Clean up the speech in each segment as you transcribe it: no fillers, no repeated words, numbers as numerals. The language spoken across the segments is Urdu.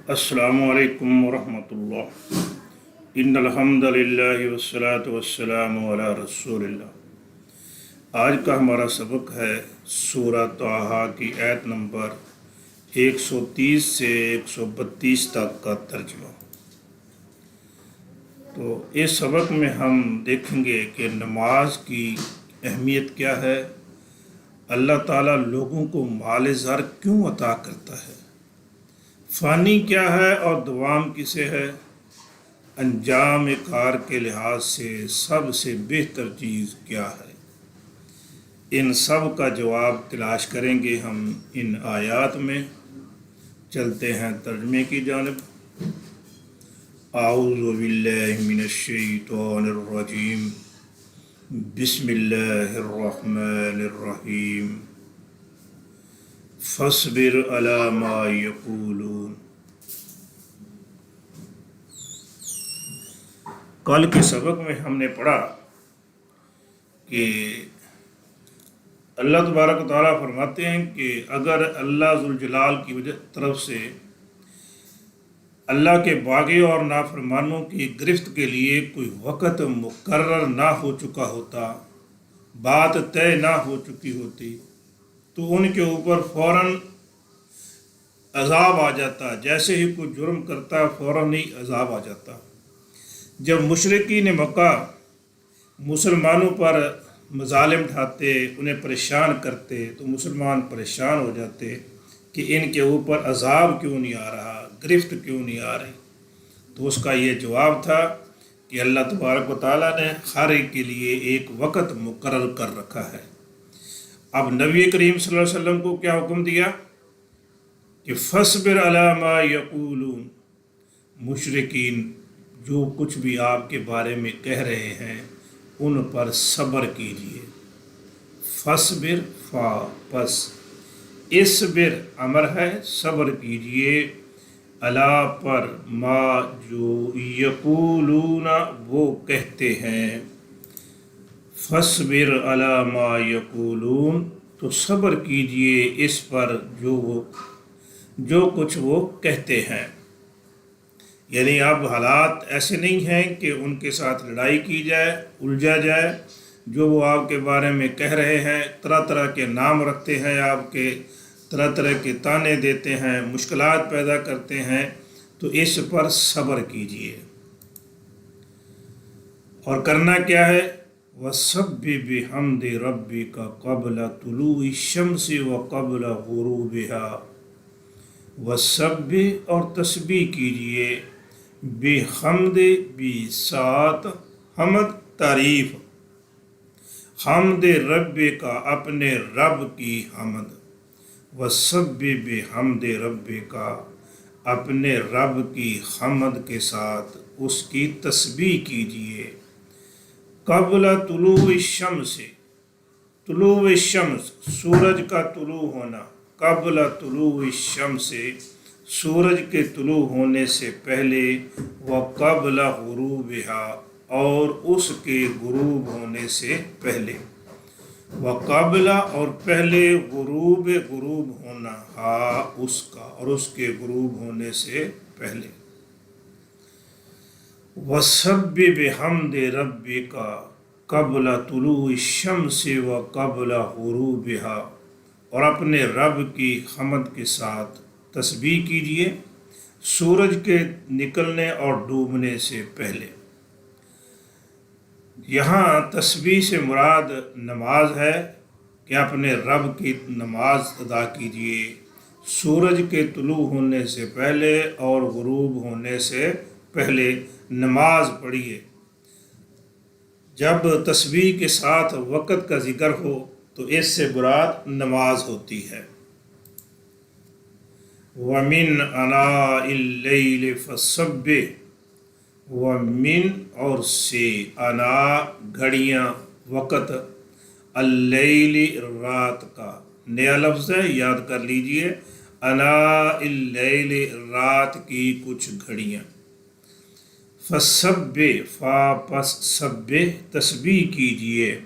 السلام علیکم ورحمۃ اللہ۔ ان الحمد للہ والصلاۃ والسلام علی رسول اللہ۔ آج کا ہمارا سبق ہے سورہ طٰہٰ کی آیت نمبر 130 سے 132 تک کا ترجمہ۔ تو اس سبق میں ہم دیکھیں گے کہ نماز کی اہمیت کیا ہے، اللہ تعالیٰ لوگوں کو مال زر کیوں عطا کرتا ہے، فانی کیا ہے اور دوام کسے ہے، انجام کار کے لحاظ سے سب سے بہتر چیز کیا ہے۔ ان سب کا جواب تلاش کریں گے ہم ان آیات میں۔ چلتے ہیں ترجمے کی جانب۔ اعوذ باللہ من الشیطان الرجیم، بسم اللہ الرحمن الرحیم، فاصبر علی ما یقولون۔ کل کے سبق میں ہم نے پڑھا کہ اللہ تبارک و تعالیٰ فرماتے ہیں کہ اگر اللہ ذوالجلال کی طرف سے اللہ کے باغی اور نافرمانوں کی گرفت کے لیے کوئی وقت مقرر نہ ہو چکا ہوتا، بات طے نہ ہو چکی ہوتی، تو ان کے اوپر فوراً عذاب آ جاتا۔ جیسے ہی کوئی جرم کرتا فوراً ہی عذاب آ جاتا۔ جب مشرکین مکہ مسلمانوں پر مظالم ڈھاتے، انہیں پریشان کرتے، تو مسلمان پریشان ہو جاتے کہ ان کے اوپر عذاب کیوں نہیں آ رہا، گرفت کیوں نہیں آ رہی۔ تو اس کا یہ جواب تھا کہ اللہ تبارک و تعالیٰ نے ہر ایک کے لیے ایک وقت مقرر کر رکھا ہے۔ اب نبی کریم صلی اللہ علیہ وسلم کو کیا حکم دیا کہ فاصبر علی ما یقولون، مشرکین جو کچھ بھی آپ کے بارے میں کہہ رہے ہیں ان پر صبر کیجیے۔ فاصبر فا پس، اصبر امر ہے، صبر کیجیے، علی پر، ما جو یقولون وہ کہتے ہیں، فاصبر علی ما یقولون تو صبر کیجیے اس پر جو کچھ وہ کہتے ہیں۔ یعنی اب حالات ایسے نہیں ہیں کہ ان کے ساتھ لڑائی کی جائے، الجھا جائے۔ جو وہ آپ کے بارے میں کہہ رہے ہیں، طرح طرح کے نام رکھتے ہیں، آپ کے طرح طرح کے طعنے دیتے ہیں، مشکلات پیدا کرتے ہیں، تو اس پر صبر کیجیے۔ اور کرنا کیا ہے، وَسَبِّحْ بِحَمْدِ رَبِّكَ قَبْلَ طُلُوعِ الشَّمْسِ وَقَبْلَ غُرُوبِهَا۔ وَسَبِّحْ اور تسبیح کیجیے، بِحَمْدِ ساتھ حمد تعریف، حمد رب کا اپنے رب کی حمد، وَسَبِّحْ بِحَمْدِ رَبِّكَ اپنے رب کی حمد کے ساتھ اس کی تسبیح کیجیے۔ قبل طلوع الشمس، طلوع الشمس سورج کا طلوع ہونا، قبل طلوع الشمس سورج کے طلوع ہونے سے پہلے، وقبل غروبها اور اس کے غروب ہونے سے پہلے، وقبل اور پہلے، غروب ہونا ہا اس کا اور اس کے غروب ہونے سے پہلے۔ وَسَبِّحْ بِحَمْدِ رَبِّكَ قَبْلَ طُلُوعِ الشَّمْسِ وَقَبْلَ غُرُوبِهَا اور اپنے رب کی حمد کے ساتھ تسبیح کیجیے سورج کے نکلنے اور ڈوبنے سے پہلے۔ یہاں تسبیح سے مراد نماز ہے کہ اپنے رب کی نماز ادا کیجیے سورج کے طلوع ہونے سے پہلے اور غروب ہونے سے پہلے نماز پڑھیے۔ جب تسبیح کے ساتھ وقت کا ذکر ہو تو اس سے مراد نماز ہوتی ہے۔ وَمِنْ آنَاءِ اللَّيْلِ فَسَبِّحْ، وَمِنْ اور سے، آناء گھڑیاں، وقت، اللیل رات کا، نیا لفظ ہے یاد کر لیجئے، آناء اللیل رات کی کچھ گھڑیاں، فَسَبِّحْ فا پس سبح تسبیح کیجئے،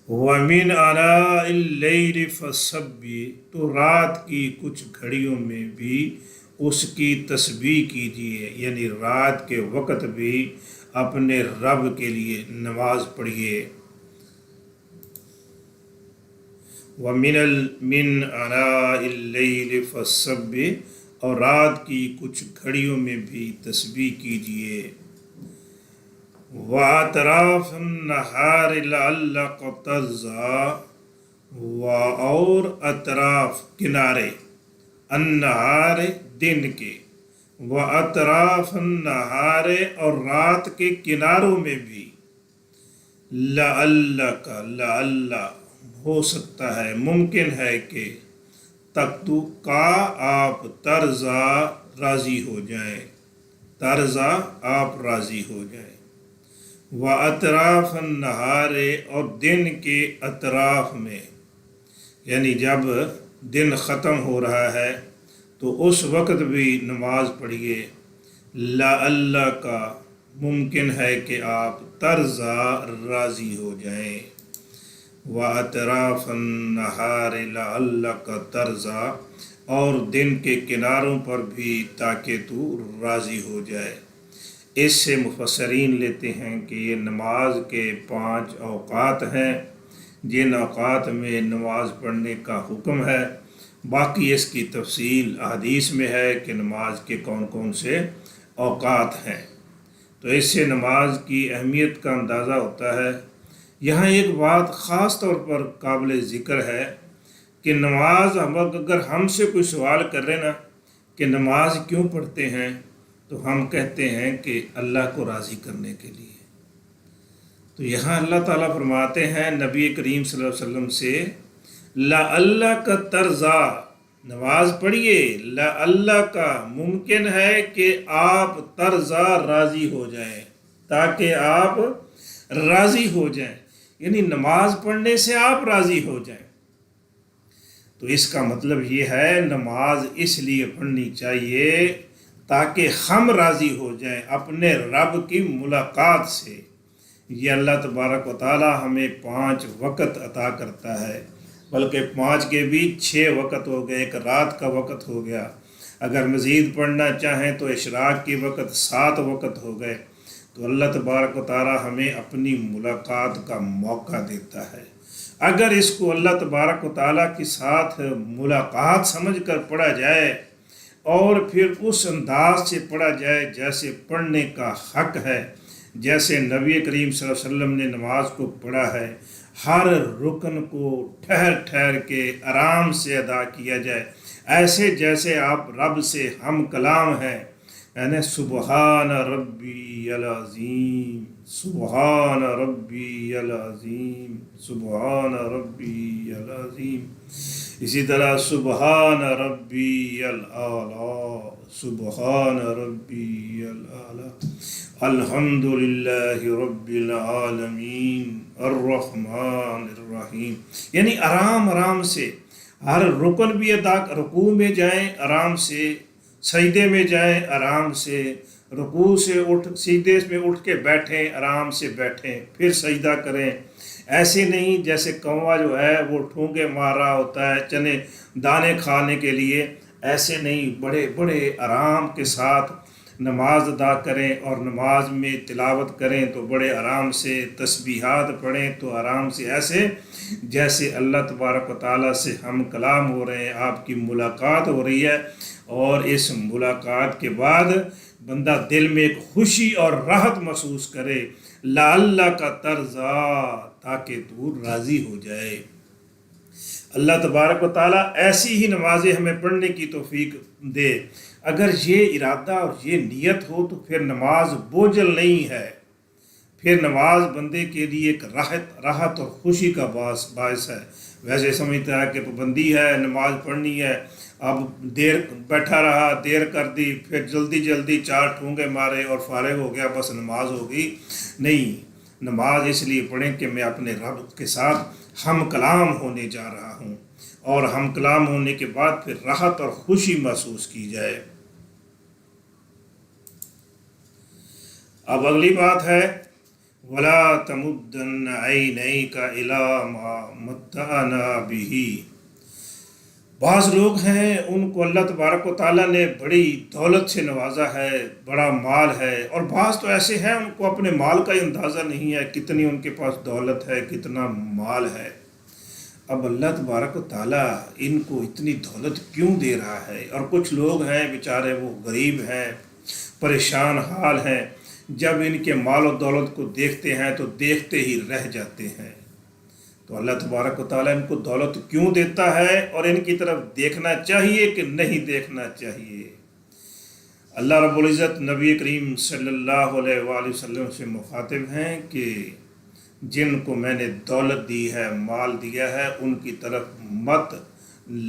وَمِنْ آنَاءِ اللَّيْلِ فَسَبِّحْ تو رات کی کچھ گھڑیوں میں بھی اس کی تسبیح کیجیے، یعنی رات کے وقت بھی اپنے رب کے لیے نماز پڑھیے۔ مِنْ آنَاءِ اللَّيْلِ فَسَبِّحْ، اور رات کی کچھ گھڑیوں میں بھی تسبیح کیجیے۔ وَأَطْرَافَ النَّهَارِ لَعَلَّكَ تَرْضَىٰ، اور اطراف کنارے، النہار دن کے، وَأَطْرَافَ النَّهَارِ اور رات کے کناروں میں بھی، لَعَلَّكَ لعل ہو سکتا ہے، ممکن ہے کہ تک آپ ترضا راضی ہو جائیں، ترضا آپ راضی ہو جائیں۔ وَأَطْرَافَ النَّهَارِ اور دن کے اطراف میں، یعنی جب دن ختم ہو رہا ہے تو اس وقت بھی نماز پڑھیے، لَعَلَّكَ ممکن ہے کہ آپ ترضا راضی ہو جائیں۔ وَأَطْرَافَ النَّهَارِ لَعَلَّكَ تَرْضَىٰ، اور دن کے کناروں پر بھی تاکہ تو راضی ہو جائے۔ اس سے مفسرین لیتے ہیں کہ یہ نماز کے 5 اوقات ہیں جن اوقات میں نماز پڑھنے کا حکم ہے۔ باقی اس کی تفصیل احادیث میں ہے کہ نماز کے کون کون سے اوقات ہیں، تو اس سے نماز کی اہمیت کا اندازہ ہوتا ہے۔ یہاں ایک بات خاص طور پر قابل ذکر ہے کہ نماز، اگر ہم سے کوئی سوال کر رہے نا کہ نماز کیوں پڑھتے ہیں، تو ہم کہتے ہیں کہ اللہ کو راضی کرنے کے لیے۔ تو یہاں اللہ تعالیٰ فرماتے ہیں نبی کریم صلی اللہ علیہ وسلم سے، لَعَلَّكَ تَرْضَىٰ، نماز پڑھیے، لَعَلَّكَ ممکن ہے کہ آپ ترضا راضی ہو جائیں، تاکہ آپ راضی ہو جائیں، یعنی نماز پڑھنے سے آپ راضی ہو جائیں۔ تو اس کا مطلب یہ ہے نماز اس لیے پڑھنی چاہیے تاکہ ہم راضی ہو جائیں اپنے رب کی ملاقات سے۔ یہ اللہ تبارک و تعالی ہمیں 5 وقت عطا کرتا ہے، بلکہ 5 کے بھی 6 وقت ہو گئے، ایک رات کا وقت ہو گیا۔ اگر مزید پڑھنا چاہیں تو اشراق کے وقت 7 وقت ہو گئے۔ تو اللہ تبارک و تعالی ہمیں اپنی ملاقات کا موقع دیتا ہے۔ اگر اس کو اللہ تبارک و تعالی کے ساتھ ملاقات سمجھ کر پڑھا جائے اور پھر اس انداز سے پڑھا جائے جیسے پڑھنے کا حق ہے، جیسے نبی کریم صلی اللہ علیہ وسلم نے نماز کو پڑھا ہے، ہر رکن کو ٹھہر ٹھہر کے آرام سے ادا کیا جائے، ایسے جیسے آپ رب سے ہم کلام ہیں، یعنی سبحان ربی العظیم، سبحان ربی العظیم، سبحان ربی العظیم، اسی طرح سبحان ربی الاعلیٰ، سبحان ربی الاعلیٰ، الحمدللہ رب العالمین الرحمن الرحیم، یعنی آرام آرام سے ہر رکن بھی ادا، رکوع میں جائیں آرام سے، سجدے میں جائیں آرام سے، رکوع سے سجدے میں اٹھ کے بیٹھیں، آرام سے بیٹھیں، پھر سجدہ کریں۔ ایسے نہیں جیسے کوا جو ہے وہ ٹھونگے مار رہا ہوتا ہے چنے دانے کھانے کے لیے، ایسے نہیں، بڑے بڑے آرام کے ساتھ نماز ادا کریں، اور نماز میں تلاوت کریں تو بڑے آرام سے، تسبیحات پڑھیں تو آرام سے، ایسے جیسے اللہ تبارک و تعالیٰ سے ہم کلام ہو رہے ہیں، آپ کی ملاقات ہو رہی ہے، اور اس ملاقات کے بعد بندہ دل میں ایک خوشی اور راحت محسوس کرے، لَعَلَّكَ تَرْضَىٰ، تاکہ تو راضی ہو جائے۔ اللہ تبارک و تعالیٰ ایسی ہی نمازیں ہمیں پڑھنے کی توفیق دے۔ اگر یہ ارادہ اور یہ نیت ہو تو پھر نماز بوجھل نہیں ہے، پھر نماز بندے کے لیے ایک راحت اور خوشی کا باعث ہے۔ ویسے سمجھتا ہے کہ پابندی ہے، نماز پڑھنی ہے، اب دیر بیٹھا رہا، دیر کر دی، پھر جلدی جلدی 4 ٹھونگے مارے اور فارغ ہو گیا، بس نماز ہوگی۔ نہیں، نماز اس لیے پڑھیں کہ میں اپنے رب کے ساتھ ہم کلام ہونے جا رہا ہوں، اور ہم کلام ہونے کے بعد پھر راحت اور خوشی محسوس کی جائے۔ اب اگلی بات ہے، وَلَا تَمُدَّنَّ عَيْنَيْكَ إِلَىٰ مَا مَتَّعْنَا بِهِ، بعض لوگ ہیں ان کو اللہ تبارک و تعالیٰ نے بڑی دولت سے نوازا ہے، بڑا مال ہے، اور بعض تو ایسے ہیں ان کو اپنے مال کا ہی اندازہ نہیں ہے، کتنی ان کے پاس دولت ہے، کتنا مال ہے۔ اب اللہ تبارک و تعالیٰ ان کو اتنی دولت کیوں دے رہا ہے؟ اور کچھ لوگ ہیں بیچارے وہ غریب ہیں، پریشان حال ہیں، جب ان کے مال و دولت کو دیکھتے ہیں تو دیکھتے ہی رہ جاتے ہیں۔ تو اللہ تبارک و تعالیٰ ان کو دولت کیوں دیتا ہے، اور ان کی طرف دیکھنا چاہیے کہ نہیں دیکھنا چاہیے؟ اللہ رب العزت نبی کریم صلی اللہ علیہ وآلہ وسلم سے مخاطب ہیں کہ جن کو میں نے دولت دی ہے، مال دیا ہے، ان کی طرف مت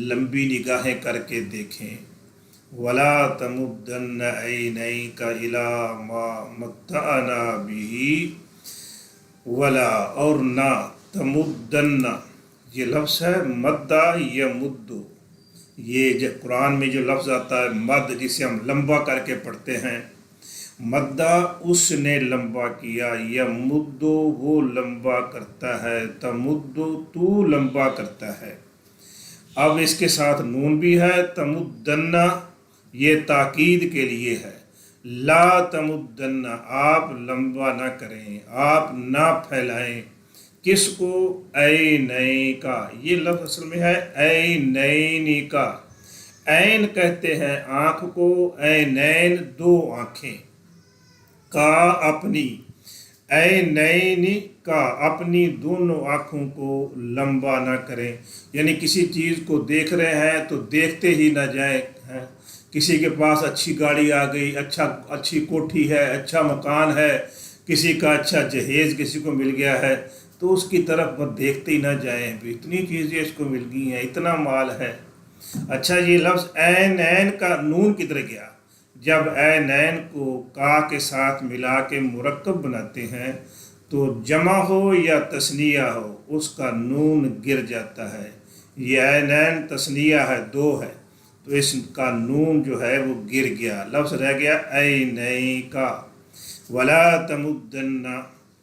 لمبی نگاہیں کر کے دیکھیں۔ وَلَا تَمُدَّنَّ عَيْنَيْكَ إِلَىٰ مَا مَتَّعْنَا بِهِ وَلَا، اور نہ تمدن، یہ لفظ ہے مدہ یا مدو، یہ جو قرآن میں جو لفظ آتا ہے مد، جسے ہم لمبا کر کے پڑھتے ہیں، مدہ اس نے لمبا کیا، یا مدو وہ لمبا کرتا ہے، تمدو تو لمبا کرتا ہے۔ اب اس کے ساتھ نون بھی ہے، تمدن یہ تاکید کے لیے ہے، لا تمدن آپ لمبا نہ کریں، آپ نہ پھیلائیں، کس کو؟ عینئی کا، یہ لفظ اصل میں ہے عینین کا، عین کہتے ہیں آنکھ کو، عینین دو آنکھیں، کا اپنی، عینین کا اپنی دونوں آنکھوں کو لمبا نہ کریں، یعنی کسی چیز کو دیکھ رہے ہیں تو دیکھتے ہی نہ جائیں۔ کسی کے پاس اچھی گاڑی آ گئی، اچھی کوٹھی ہے، اچھا مکان ہے، کسی کا اچھا جہیز کسی کو مل گیا ہے، تو اس کی طرف بس دیکھتے ہی نہ جائیں، اتنی چیزیں اس کو مل گئی ہیں، اتنا مال ہے۔ اچھا یہ لفظ عین کا نون کدھر گیا؟ جب عینین کو کا کے ساتھ ملا کے مرکب بناتے ہیں تو جمع ہو یا تثنیہ ہو اس کا نون گر جاتا ہے۔ یہ عینین تثنیہ ہے، دو ہے، تو اس کا نون جو ہے وہ گر گیا، لفظ رہ گیا عینئی کا۔ ولا تمدن،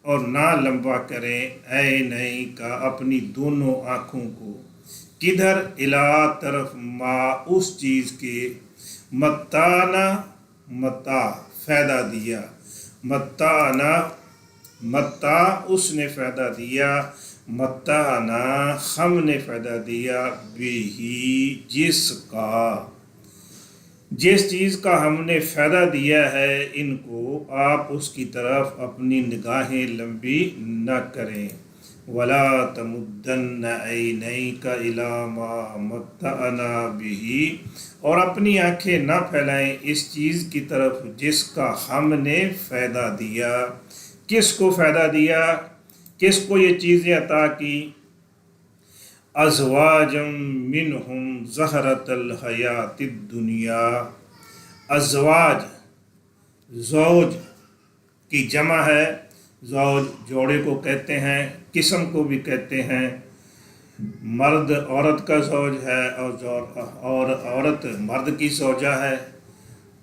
اور نہ لمبا کریں، عینئی کا اپنی دونوں آنکھوں کو، کدھر؟ الا طرف، ما اس چیز کے، متانا متا فائدہ دیا، متانا متا اس نے فائدہ دیا، متانا ہم نے فائدہ دیا، بھی جس کا، جس چیز کا ہم نے فائدہ دیا ہے ان کو، آپ اس کی طرف اپنی نگاہیں لمبی نہ کریں۔ وَلَا تَمُدَّنَّ عَيْنَيْكَ إِلَىٰ مَا مَتَّعْنَا بِهِ، اور اپنی آنکھیں نہ پھیلائیں اس چیز کی طرف جس کا ہم نے فائدہ دیا۔ کس کو فائدہ دیا؟ کس کو یہ چیزیں عطا کی؟ ازواجم منہم زہرۃ الحیات الدنیا، ازواج زوج کی جمع ہے، زوج جوڑے کو کہتے ہیں، قسم کو بھی کہتے ہیں، مرد عورت کا زوج ہے اور عورت مرد کی زوجہ ہے،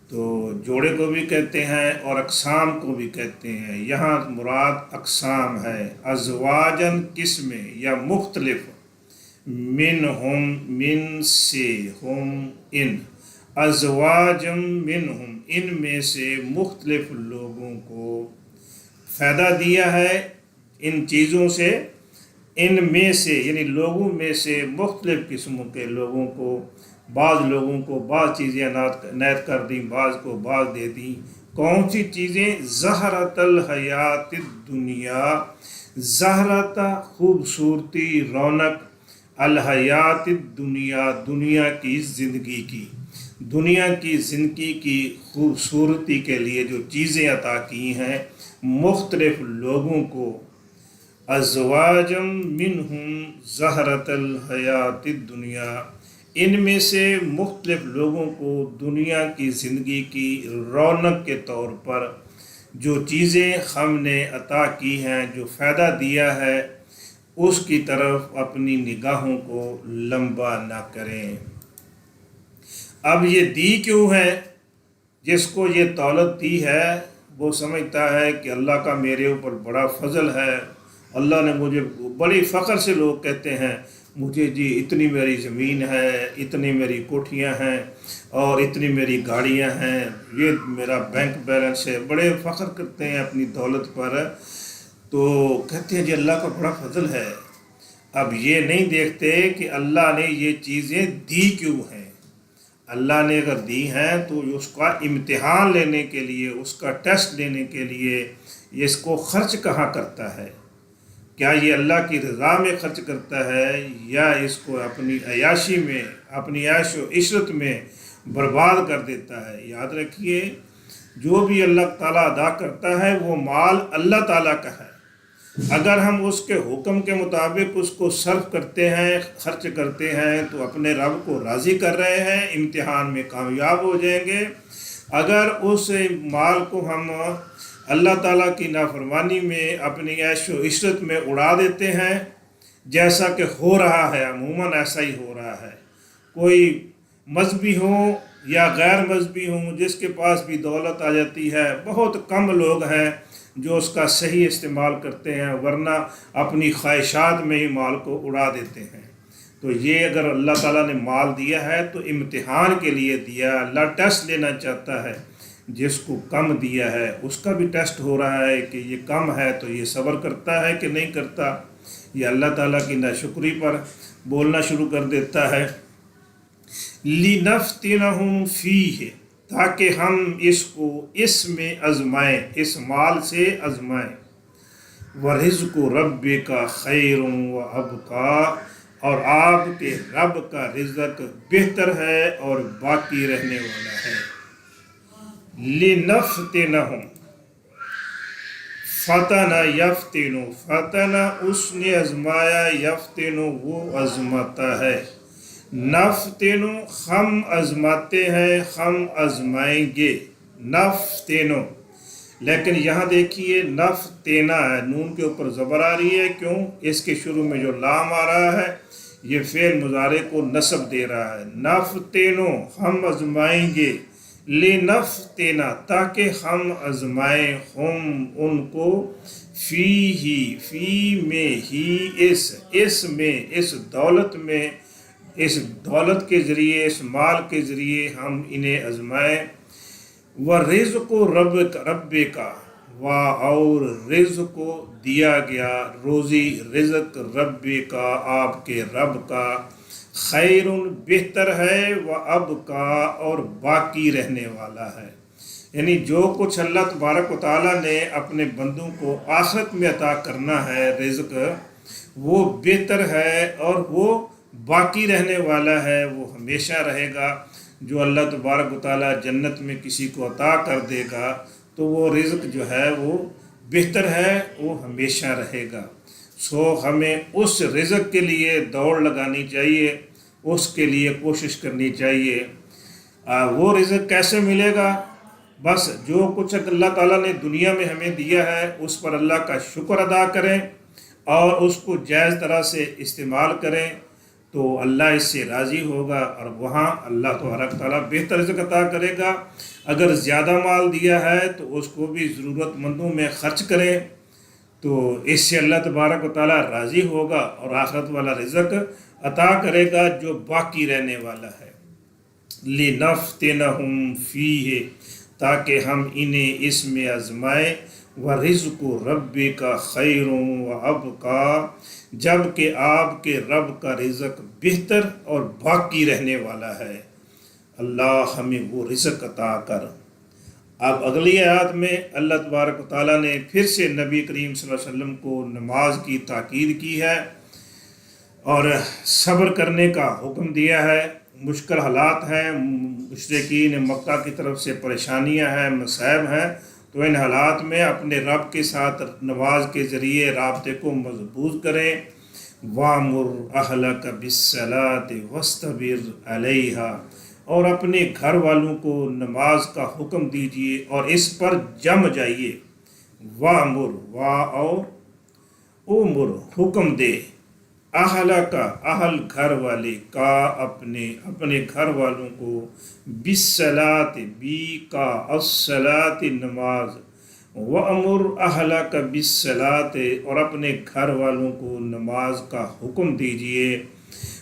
تو جوڑے کو بھی کہتے ہیں اور اقسام کو بھی کہتے ہیں۔ یہاں مراد اقسام ہے، ازواجن قسمیں یا مختلف، منہم من سے، ہم ان، ازواجم منہم ان میں سے مختلف لوگوں کو فائدہ دیا ہے، ان چیزوں سے، ان میں سے یعنی لوگوں میں سے مختلف قسموں کے لوگوں کو، بعض لوگوں کو بعض چیزیں عنایت کر دیں، بعض کو بعض دے دیں۔ کون سی چیزیں؟ زہرۃ الحیات الدنیا، زہرت خوبصورتی، رونق، الحیات الدنیا دنیا کی زندگی کی، دنیا کی زندگی کی خوبصورتی کے لیے جو چیزیں عطا کی ہیں مختلف لوگوں کو، ازواجم منہم زہرۃ الحیات الدنیا، ان میں سے مختلف لوگوں کو دنیا کی زندگی کی رونق کے طور پر جو چیزیں ہم نے عطا کی ہیں، جو فائدہ دیا ہے، اس کی طرف اپنی نگاہوں کو لمبا نہ کریں۔ اب یہ دی کیوں ہے؟ جس کو یہ دولت دی ہے وہ سمجھتا ہے کہ اللہ کا میرے اوپر بڑا فضل ہے، اللہ نے مجھے، بڑی فخر سے لوگ کہتے ہیں مجھے جی اتنی میری زمین ہے، اتنی میری کوٹھیاں ہیں اور اتنی میری گاڑیاں ہیں، یہ میرا بینک بیلنس ہے، بڑے فخر کرتے ہیں اپنی دولت پر، تو کہتے ہیں جی اللہ کا بڑا فضل ہے۔ اب یہ نہیں دیکھتے کہ اللہ نے یہ چیزیں دی کیوں ہیں۔ اللہ نے اگر دی ہیں تو اس کا امتحان لینے کے لیے، اس کا ٹیسٹ لینے کے لیے یہ اس کو خرچ کہاں کرتا ہے، کیا یہ اللہ کی رضا میں خرچ کرتا ہے یا اس کو اپنی عیاشی میں، اپنی عیش و عشرت میں برباد کر دیتا ہے۔ یاد رکھیے جو بھی اللہ تعالیٰ ادا کرتا ہے وہ مال اللہ تعالیٰ کا ہے، اگر ہم اس کے حکم کے مطابق اس کو صرف کرتے ہیں، خرچ کرتے ہیں تو اپنے رب کو راضی کر رہے ہیں، امتحان میں کامیاب ہو جائیں گے۔ اگر اس مال کو ہم اللہ تعالیٰ کی نافرمانی میں، اپنی عیش و عشرت میں اڑا دیتے ہیں، جیسا کہ ہو رہا ہے، عموماً ایسا ہی ہو رہا ہے، کوئی مذہبی ہوں یا غیر مذہبی ہوں جس کے پاس بھی دولت آ جاتی ہے، بہت کم لوگ ہیں جو اس کا صحیح استعمال کرتے ہیں، ورنہ اپنی خواہشات میں ہی مال کو اڑا دیتے ہیں۔ تو یہ اگر اللہ تعالیٰ نے مال دیا ہے تو امتحان کے لیے دیا، اللہ ٹیسٹ لینا چاہتا ہے۔ جس کو کم دیا ہے اس کا بھی ٹیسٹ ہو رہا ہے کہ یہ کم ہے تو یہ صبر کرتا ہے کہ نہیں کرتا، یہ اللہ تعالیٰ کی ناشکری پر بولنا شروع کر دیتا ہے۔ لِنَفْتِنَهُمْ فِيهِ، تاکہ ہم اس کو اس میں آزمائیں، اس مال سے آزمائیں۔ وَرِزْقُ رَبِّكَ خَيْرٌ وَأَبْقَىٰ، اور آپ کے رب کا رزق بہتر ہے اور باقی رہنے والا ہے۔ لِنَفْتِنَهُمْ، فتنہ یفتن، فتنہ اس نے آزمایا، یفتن وہ آزماتا ہے، نفتن ہم آزماتے ہیں، ہم آزمائیں گے، نفتن۔ لیکن یہاں دیکھیے نفتینا ہے، نون کے اوپر زبر آ رہی ہے، کیوں؟ اس کے شروع میں جو لام آ رہا ہے یہ فعل مضارع کو نصب دے رہا ہے۔ نفتنو ہم آزمائیں گے، لنفتنا تاکہ ہم آزمائیں، ہم ان کو، فی ہی، فی میں ہی، اس میں، اس دولت میں، اس دولت کے ذریعے، اس مال کے ذریعے ہم انہیں آزمائیں۔ وَرِزْقُ رَبِّكَ، اور رزق کو دیا گیا، روزی رزق، رب کا آپ کے رب کا، خیر بہتر ہے، وَأَبْقَىٰ اور باقی رہنے والا ہے۔ یعنی جو کچھ اللہ تبارک و تعالیٰ نے اپنے بندوں کو آخرت میں عطا کرنا ہے رزق، وہ بہتر ہے اور وہ باقی رہنے والا ہے، وہ ہمیشہ رہے گا۔ جو اللہ تبارک و تعالیٰ جنت میں کسی کو عطا کر دے گا تو وہ رزق جو ہے وہ بہتر ہے، وہ ہمیشہ رہے گا۔ سو ہمیں اس رزق کے لیے دوڑ لگانی چاہیے، اس کے لیے کوشش کرنی چاہیے۔ وہ رزق کیسے ملے گا؟ بس جو کچھ اللہ تعالیٰ نے دنیا میں ہمیں دیا ہے اس پر اللہ کا شکر ادا کریں اور اس کو جائز طرح سے استعمال کریں تو اللہ اس سے راضی ہوگا، اور وہاں اللہ تبارک تعالیٰ بہتر رزق عطا کرے گا۔ اگر زیادہ مال دیا ہے تو اس کو بھی ضرورت مندوں میں خرچ کریں تو اس سے اللہ تبارک و تعالیٰ راضی ہوگا اور آخرت والا رزق عطا کرے گا جو باقی رہنے والا ہے۔ لِنَفْتِنَهُمْ فِيهِ، تاکہ ہم انہیں اس میں آزمائیں۔ وَرِزْقُ رَبِّكَ خَيْرٌ وَأَبْقَىٰ، جبکہ آپ کے رب کا رزق بہتر اور باقی رہنے والا ہے۔ اللہ ہمیں وہ رزق عطا کر۔ اب اگلی آیات میں اللہ تبارک و تعالیٰ نے پھر سے نبی کریم صلی اللہ علیہ وسلم کو نماز کی تاکید کی ہے اور صبر کرنے کا حکم دیا ہے۔ مشکل حالات ہیں، مشرکین مکہ کی طرف سے پریشانیاں ہیں، مصائب ہیں، تو ان حالات میں اپنے رب کے ساتھ نماز کے ذریعے رابطے کو مضبوط کریں۔ وَأْمُرْ أَهْلَكَ بِالصَّلَاةِ وَاسْتَبِرْ عَلَيْهَا، اور اپنے گھر والوں کو نماز کا حکم دیجیے اور اس پر جم جائیے۔ وَأْمُرْ، وا اور امر حکم دے، اہلکا اہل گھر والے کا اپنے گھر والوں کو، بالصلاۃ بی کا الصلاۃ نماز، وامر اہلک بالصلاۃ اور اپنے گھر والوں کو نماز کا حکم دیجیے۔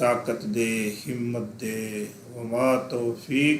طاقت دے، ہمت دے، وما توفیق